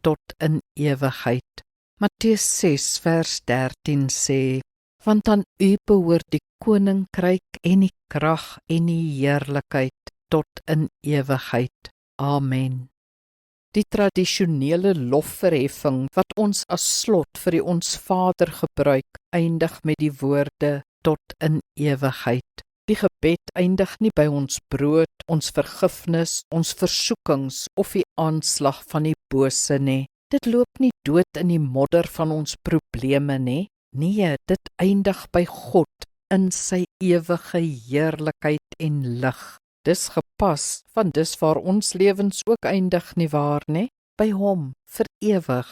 tot in ewigheid. Matteus 6 vers 13 sê, want aan U behoort die koninkryk en die krag en die heerlikheid tot in ewigheid. Amen. Die tradisionele lofverheffing wat ons as slot vir die Ons Vader gebruik, eindig met die woorde tot in ewigheid. Die gebed eindig nie by ons brood, ons vergifnis, ons versoekings of die aanslag van die bose nie. Dit loop nie dood in die modder van ons probleme nie. Nee, dit eindig by God in sy ewige heerlikheid en lig. Dis gepas, want dis waar ons lewens ook eindig nie waar nie? By hom, vir ewig.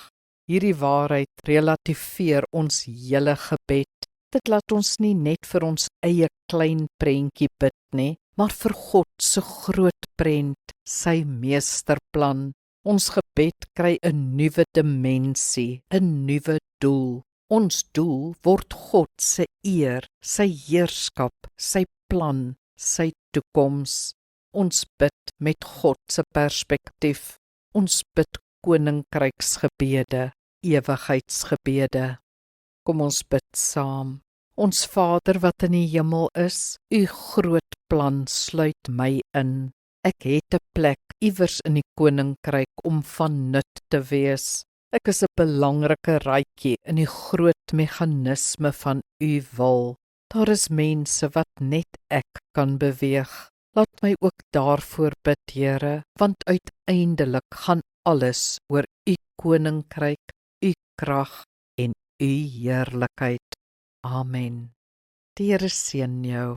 Hierdie waarheid relativeer ons hele gebed. Dit laat ons nie net vir ons eie klein prentjie bid nie, maar vir God se groot prent, sy meesterplan. Ons gebed kry 'n nuwe dimensie, 'n nuwe doel. Ons doel word God se eer, sy heerskap, sy plan, sy toekoms. Ons bid met God se perspektief. Ons bid koninkryksgebede, ewigheidsgebede. Kom ons bid saam. Ons Vader wat in die hemel is, U groot plan sluit my in. Ek het 'n plek iewers in die koninkryk om van nut te wees. Ek is 'n belangrike raadjie in die groot meganisme van U wil. Daar is mense wat net ek kan beweeg. Laat my ook daarvoor bid, Here, want uiteindelik gaan alles oor U koninkryk, U krag en U heerlikheid. Amen. Die Here seën jou.